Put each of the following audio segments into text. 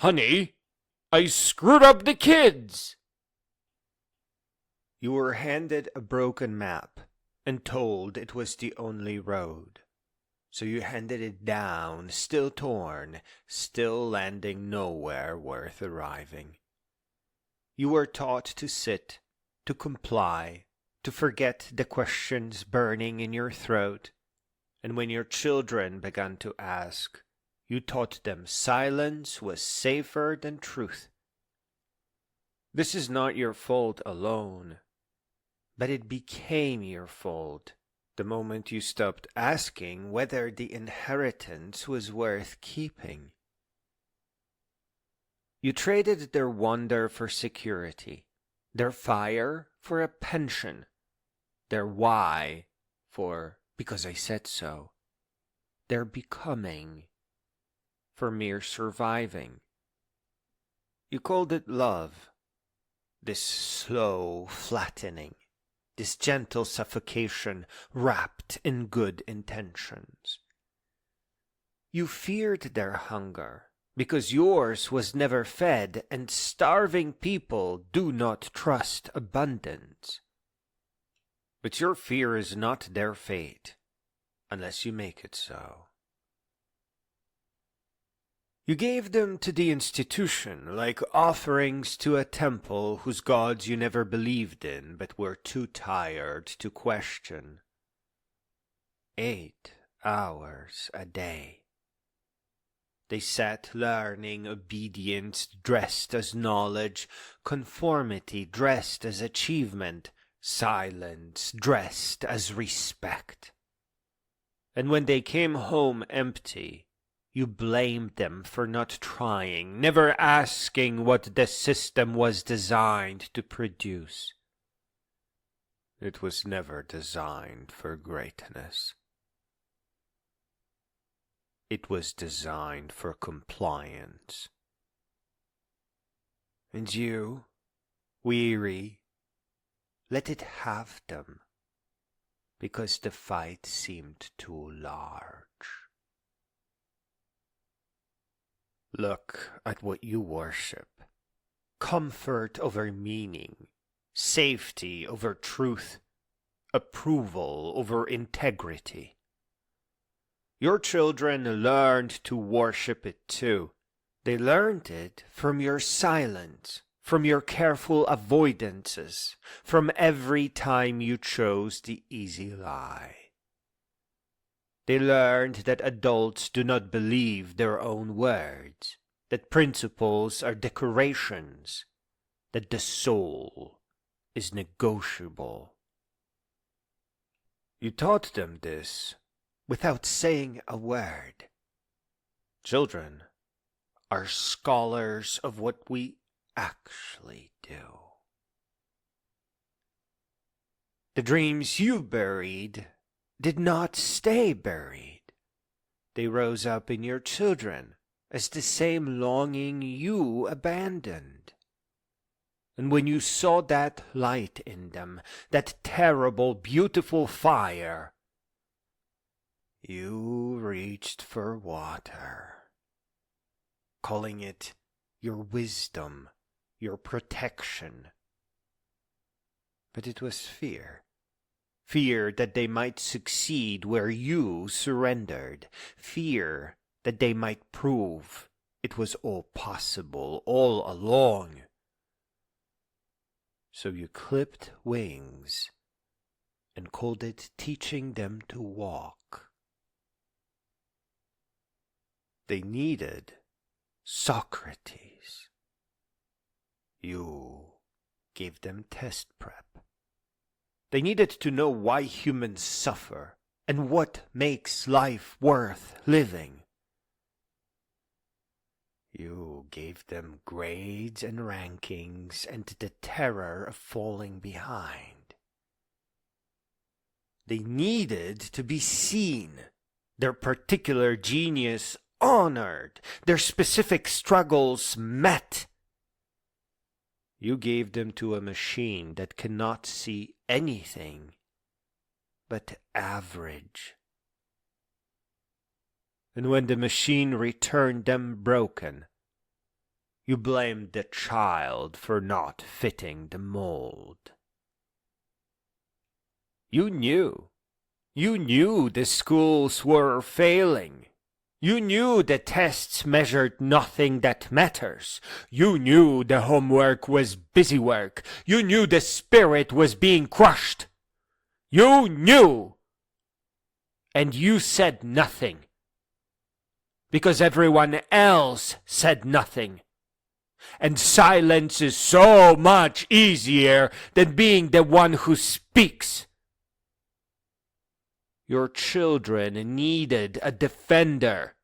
Honey, I screwed up the kids! You were handed a broken map and told it was the only road. So you handed it down, still torn, still landing nowhere worth arriving. You were taught to sit, to comply, to forget the questions burning in your throat, and when your children began to ask, you taught them silence was safer than truth. This is not your fault alone, but it became your fault the moment you stopped asking whether the inheritance was worth keeping. You traded their wonder for security, their fire for a pension, their why for because I said so, their becoming for mere surviving. You called it love, this slow flattening, this gentle suffocation wrapped in good intentions. You feared their hunger, because yours was never fed, and starving people do not trust abundance. But your fear is not their fate, unless you make it so. You gave them to the institution like offerings to a temple whose gods you never believed in but were too tired to question. 8 hours a day. They sat learning obedience dressed as knowledge, conformity dressed as achievement, silence dressed as respect. And when they came home empty, you blamed them for not trying, never asking what the system was designed to produce. It was never designed for greatness. It was designed for compliance. And you, weary, let it have them, because the fight seemed too large. Look at what you worship. Comfort over meaning, safety over truth, approval over integrity. Your children learned to worship it too. They learned it from your silence, from your careful avoidances, from every time you chose the easy lie. They learned that adults do not believe their own words, that principles are decorations, that the soul is negotiable. You taught them this without saying a word. Children are scholars of what we actually do. The dreams you buried did not stay buried. They rose up in your children as the same longing you abandoned. And when you saw that light in them, that terrible, beautiful fire, you reached for water, calling it your wisdom, your protection. But it was fear. Fear that they might succeed where you surrendered. Fear that they might prove it was all possible all along. So you clipped wings and called it teaching them to walk. They needed Socrates. You gave them test prep. They needed to know why humans suffer and what makes life worth living. You gave them grades and rankings and the terror of falling behind. They needed to be seen, their particular genius honored, their specific struggles met. You gave them to a machine that cannot see anything but average. And when the machine returned them broken, You blamed the child for not fitting the mold. You knew the schools were failing. You knew the tests measured nothing that matters. You knew the homework was busy work. You knew the spirit was being crushed. You knew! And you said nothing. Because everyone else said nothing. And silence is so much easier than being the one who speaks. Your children needed a defender.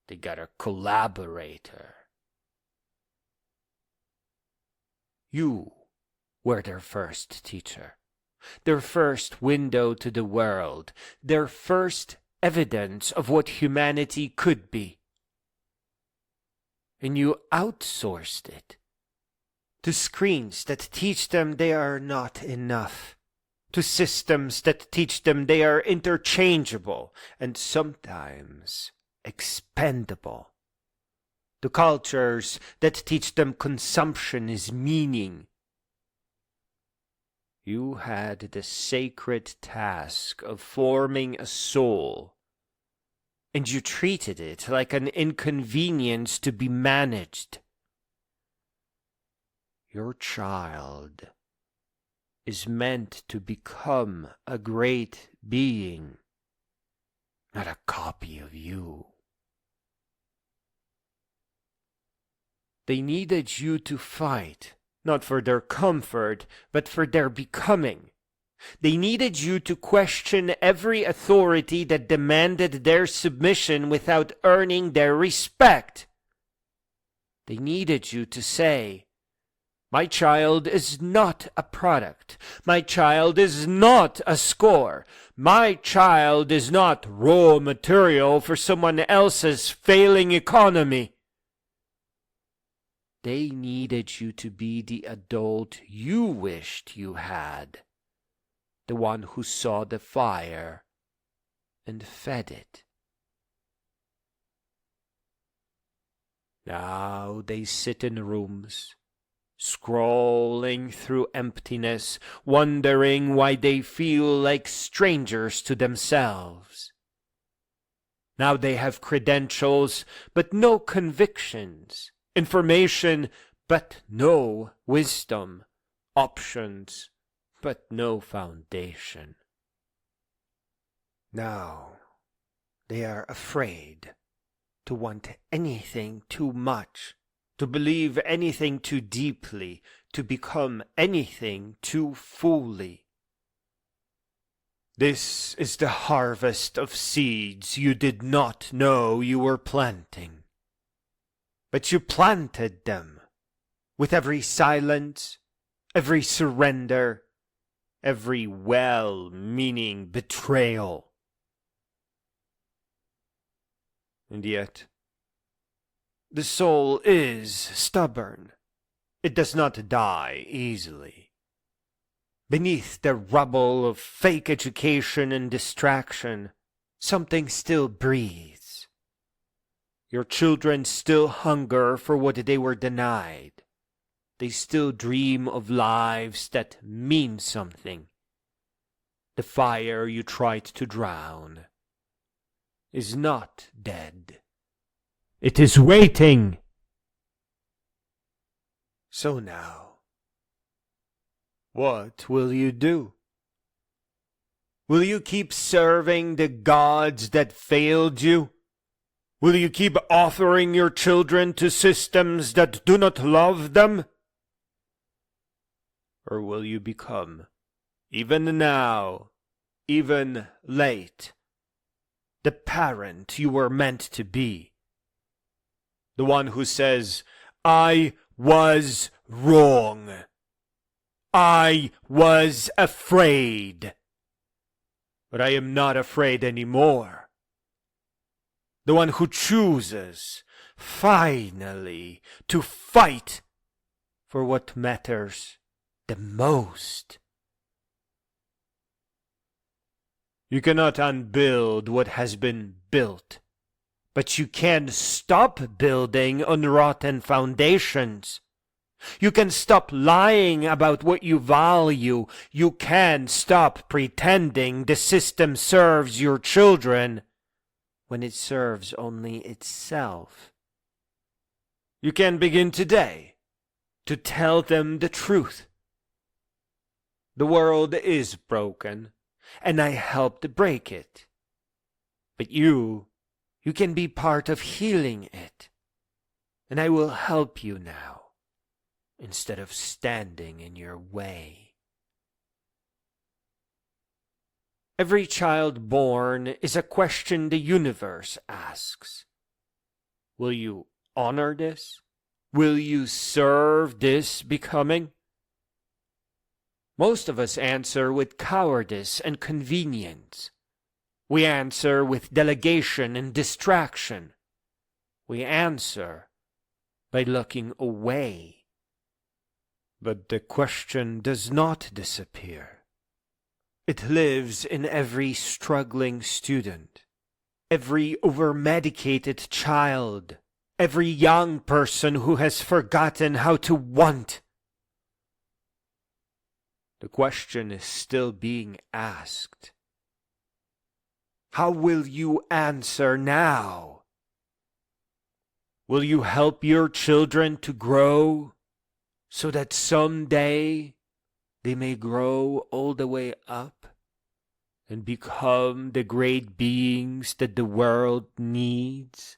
They got a collaborator. You were their first teacher, their first window to the world, their first evidence of what humanity could be. And you outsourced it to screens that teach them they are not enough, to systems that teach them they are interchangeable and sometimes expendable, to cultures that teach them consumption is meaning. You had the sacred task of forming a soul, and you treated it like an inconvenience to be managed. Your child is meant to become a great being, not a copy of you. They needed you to fight, not for their comfort, but for their becoming. They needed you to question every authority that demanded their submission without earning their respect. They needed you to say, "My child is not a product. My child is not a score. My child is not raw material for someone else's failing economy." They needed you to be the adult you wished you had. The one who saw the fire and fed it. Now they sit in rooms, scrolling through emptiness, wondering why they feel like strangers to themselves. Now they have credentials, but no convictions, information, but no wisdom, options, but no foundation. Now they are afraid to want anything too much, to believe anything too deeply, to become anything too fully. This is the harvest of seeds you did not know you were planting. But you planted them with every silence, every surrender, every well-meaning betrayal. And yet, the soul is stubborn. It does not die easily. Beneath the rubble of fake education and distraction, something still breathes. Your children still hunger for what they were denied. They still dream of lives that mean something. The fire you tried to drown is not dead. It is waiting. So now, what will you do? Will you keep serving the gods that failed you? Will you keep offering your children to systems that do not love them? Or will you become, even now, even late, the parent you were meant to be? The one who says, "I was wrong. I was afraid. But I am not afraid anymore." The one who chooses, finally, to fight for what matters the most. You cannot unbuild what has been built, But you can stop building on rotten foundations. You can stop lying about what you value. You can stop pretending the system serves your children when it serves only itself. You can begin today to tell them the truth. The world is broken, and I helped break it. But you can be part of healing it, and I will help you now, instead of standing in your way. Every child born is a question the universe asks. Will you honor this? Will you serve this becoming? Most of us answer with cowardice and convenience. We answer with delegation and distraction. We answer by looking away. But the question does not disappear. It lives in every struggling student, every overmedicated child, every young person who has forgotten how to want. The question is still being asked. How will you answer now? Will you help your children to grow so that someday they may grow all the way up and become the great beings that the world needs?